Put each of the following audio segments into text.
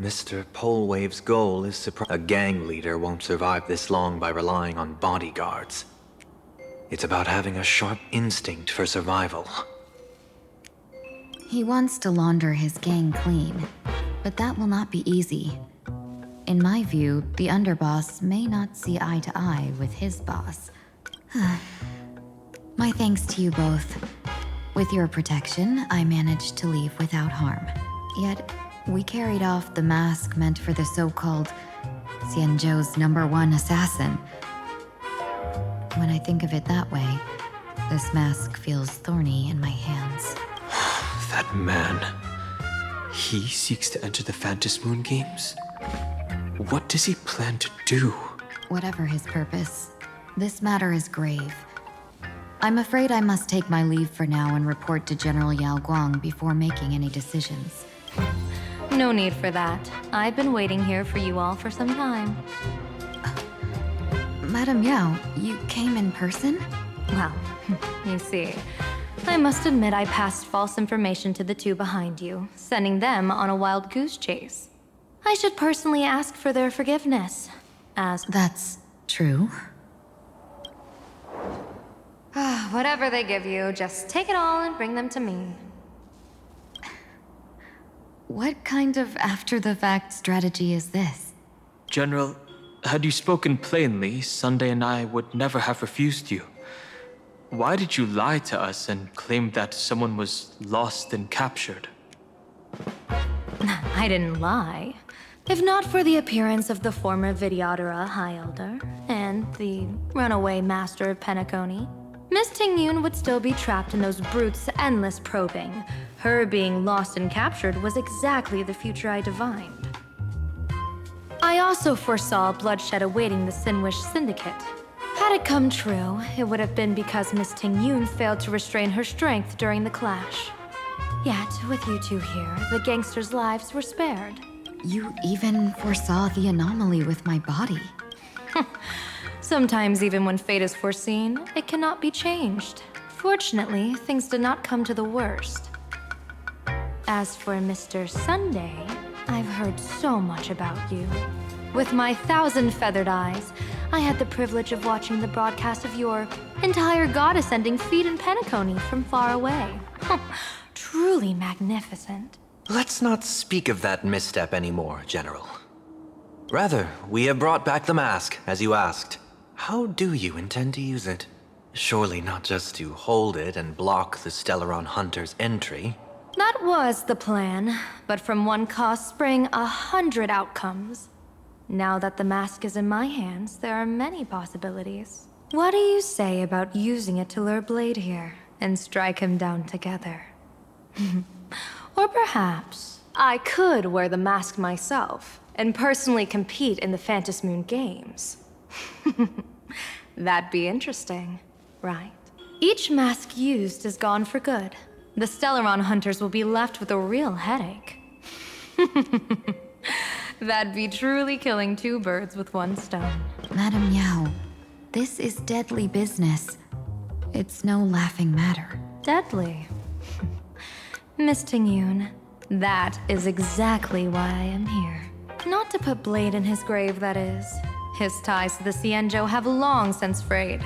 Mr. Polewave's goal is a gang leader won't survive this long by relying on bodyguards. It's about having a sharp instinct for survival. He wants to launder his gang clean, but that will not be easy. In my view, the underboss may not see eye to eye with his boss. My thanks to you both. With your protection, I managed to leave without harm. Yet, we carried off the mask meant for the so-called Xianzhou's #1 assassin. When I think of it that way, this mask feels thorny in my hands. That man. He seeks to enter the Phantom Moon Games? What does he plan to do? Whatever his purpose, this matter is grave. I'm afraid I must take my leave for now and report to General Yao Guang before making any decisions. No need for that. I've been waiting here for you all for some time. Madam Yao, you came in person? Well, you see, I must admit I passed false information to the two behind you, sending them on a wild goose chase. I should personally ask for their forgiveness, as... That's true. Whatever they give you, just take it all and bring them to me. What kind of after-the-fact strategy is this? General, had you spoken plainly, Sunday and I would never have refused you. Why did you lie to us and claim that someone was lost and captured? I didn't lie. If not for the appearance of the former Vidyadhara High Elder and the runaway Master of Penacony, Miss Tingyun would still be trapped in those brutes' endless probing. Her being lost and captured was exactly the future I divined. I also foresaw bloodshed awaiting the Sinwish Syndicate. Had it come true, it would have been because Miss Tingyun failed to restrain her strength during the clash. Yet, with you two here, the gangsters' lives were spared. You even foresaw the anomaly with my body. Sometimes even when fate is foreseen, it cannot be changed. Fortunately, things did not come to the worst. As for Mr. Sunday, I've heard so much about you. With my 1,000 feathered eyes, I had the privilege of watching the broadcast of your entire goddess-ending feat in Penacony from far away. Truly magnificent. Let's not speak of that misstep anymore, General. Rather, we have brought back the mask, as you asked. How do you intend to use it? Surely not just to hold it and block the Stellaron Hunter's entry. That was the plan, but from one cause spring 100 outcomes. Now that the mask is in my hands, there are many possibilities. What do you say about using it to lure Blade here and strike him down together? Or perhaps I could wear the mask myself and personally compete in the Phantom Moon Games. That'd be interesting, right? Each mask used is gone for good. The Stellaron hunters will be left with a real headache. That'd be truly killing two birds with one stone. Madam Yao, this is deadly business. It's no laughing matter. Deadly. Miss Tingyun, that is exactly why I am here. Not to put Blade in his grave, that is. His ties to the Xianzhou have long since frayed.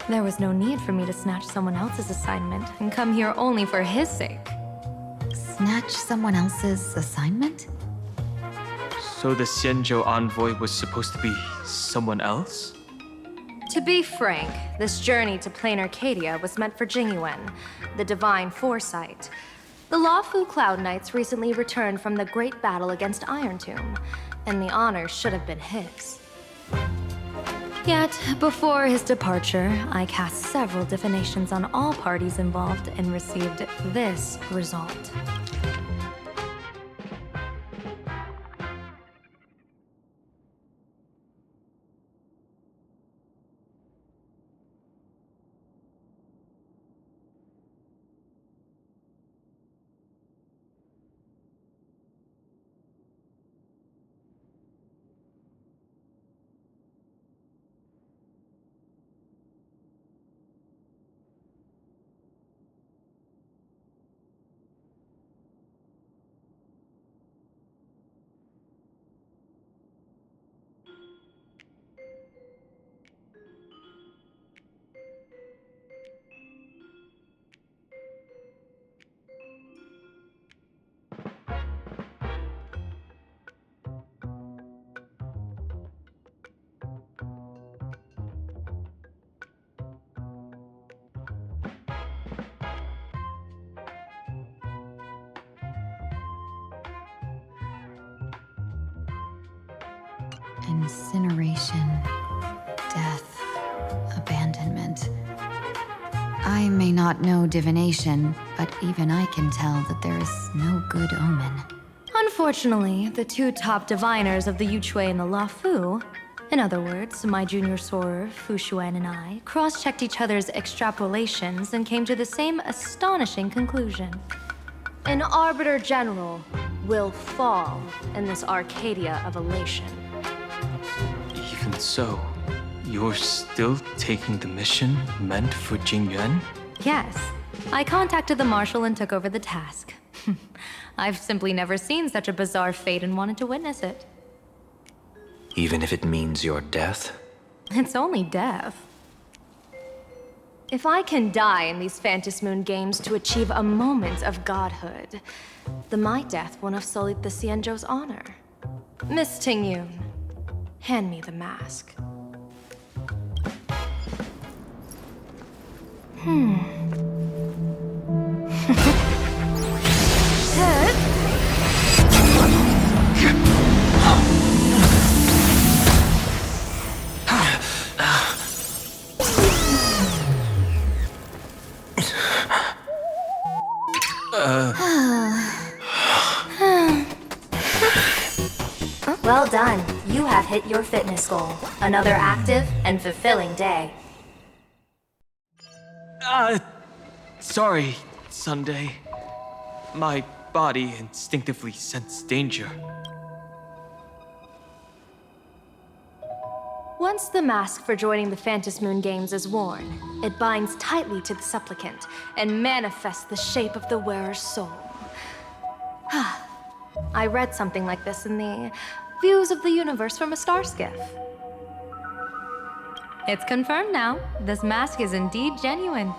There was no need for me to snatch someone else's assignment and come here only for his sake. Snatch someone else's assignment? So the Xianzhou envoy was supposed to be someone else? To be frank, this journey to plain Arcadia was meant for Jingyuan, the divine foresight. The Lawfu Cloud Knights recently returned from the great battle against Iron Tomb, and the honor should have been his. Yet, before his departure, I cast several divinations on all parties involved and received this result. Incineration, death, abandonment. I may not know divination, but even I can tell that there is no good omen. Unfortunately, the two top diviners of the Yuchui and the Luofu, in other words, my junior soror, Fu Xuan, and I, cross-checked each other's extrapolations and came to the same astonishing conclusion. An Arbiter General will fall in this Arcadia of elation. Even so, you're still taking the mission meant for Jingyuan? Yes, I contacted the Marshal and took over the task. I've simply never seen such a bizarre fate and wanted to witness it. Even if it means your death? It's only death. If I can die in these Phantom Moon games to achieve a moment of godhood, then my death won't have sullied the Xianzhou's honor. Miss Tingyun, hand me the mask. Well done. You have hit your fitness goal. Another active and fulfilling day. Sorry, Sunday. My body instinctively sensed danger. Once the mask for joining the Phantom Moon games is worn, it binds tightly to the supplicant and manifests the shape of the wearer's soul. I read something like this in the Views of the Universe from a Star Skiff. It's confirmed now. This mask is indeed genuine.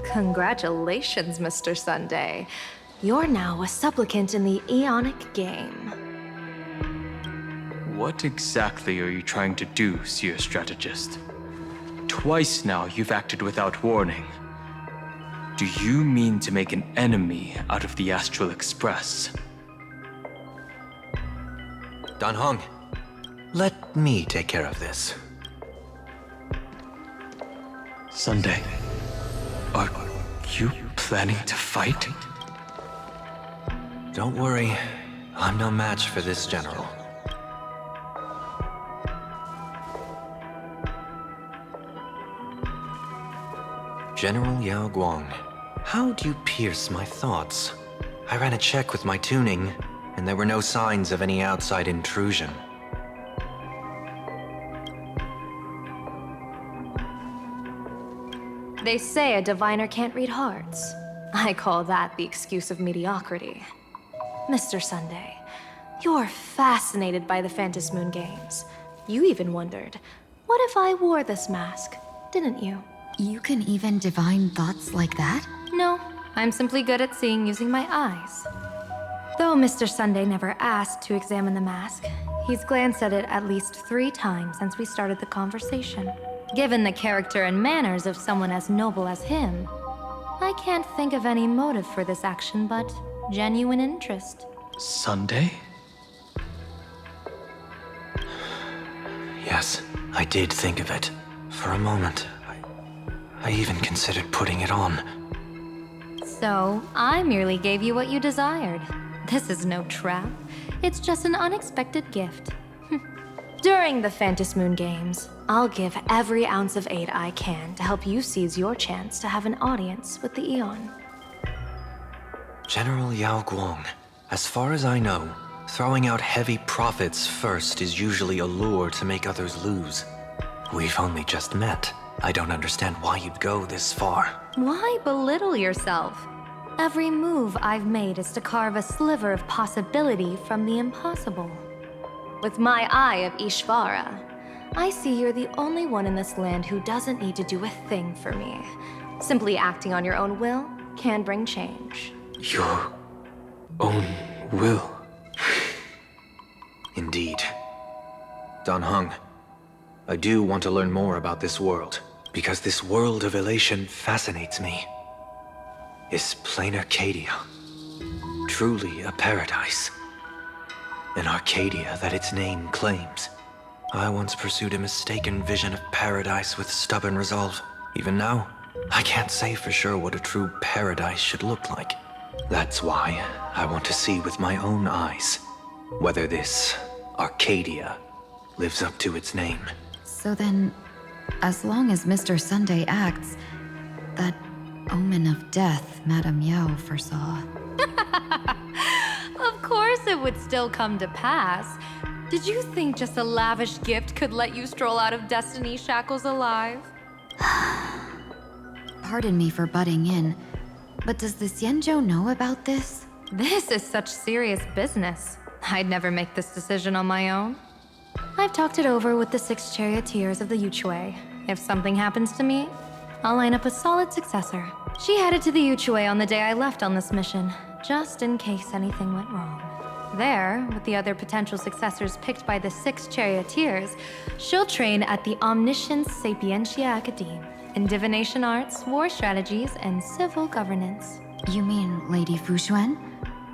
Congratulations, Mr. Sunday. You're now a supplicant in the Aeonic game. What exactly are you trying to do, Seer Strategist? Twice now you've acted without warning. Do you mean to make an enemy out of the Astral Express? Dan Heng, let me take care of this. Sunday, are you planning to fight? Don't worry, I'm no match for this general. General Yao Guang, how do you pierce my thoughts? I ran a check with my tuning, and there were no signs of any outside intrusion. They say a diviner can't read hearts. I call that the excuse of mediocrity. Mr. Sunday, you're fascinated by the Phantom Moon games. You even wondered, what if I wore this mask, didn't you? You can even divine thoughts like that? No, I'm simply good at seeing using my eyes. Though Mr. Sunday never asked to examine the mask, he's glanced at it at least 3 times since we started the conversation. Given the character and manners of someone as noble as him, I can't think of any motive for this action but genuine interest. Sunday? Yes, I did think of it. For a moment, I even considered putting it on. So, I merely gave you what you desired. This is no trap. It's just an unexpected gift. During the Phantom Moon games, I'll give every ounce of aid I can to help you seize your chance to have an audience with the Eon. General Yao Guang, as far as I know, throwing out heavy profits first is usually a lure to make others lose. We've only just met. I don't understand why you'd go this far. Why belittle yourself? Every move I've made is to carve a sliver of possibility from the impossible. With my eye of Ishvara, I see you're the only one in this land who doesn't need to do a thing for me. Simply acting on your own will can bring change. Your own will? Indeed. Dan Heng, I do want to learn more about this world, because this world of elation fascinates me. Is plain Arcadia truly a paradise? an Arcadia that its name claims. I once pursued a mistaken vision of paradise with stubborn resolve. Even now, I can't say for sure what a true paradise should look like. That's why I want to see with my own eyes whether this Arcadia lives up to its name. So then, as long as Mr. Sunday acts, that omen of death Madame Yao foresaw. Of course it would still come to pass. Did you think just a lavish gift could let you stroll out of Destiny's shackles alive? Pardon me for butting in, but does the Xianzhou know about this? This is such serious business. I'd never make this decision on my own. I've talked it over with the 6 charioteers of the Yuchui. If something happens to me, I'll line up a solid successor. She headed to the Yuchui on the day I left on this mission, just in case anything went wrong. There, with the other potential successors picked by the 6 charioteers, she'll train at the Omniscience Sapientia Academe in divination arts, war strategies, and civil governance. You mean Lady Fushuan?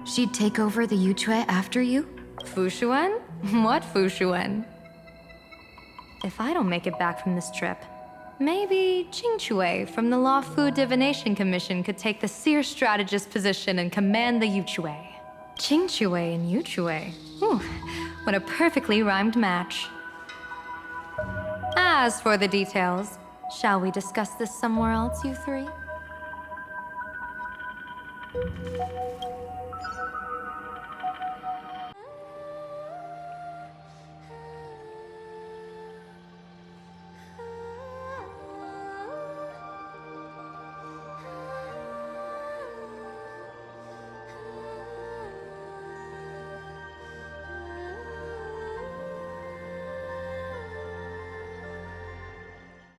She'd take over the Yuchui after you? Fushuan? What Fushuan? If I don't make it back from this trip, maybe Qingchui from the Law Fu Divination Commission could take the seer strategist position and command the Yuchui. Qingchui and Yuchui. Ooh, what a perfectly rhymed match. As for the details, shall we discuss this somewhere else, you three?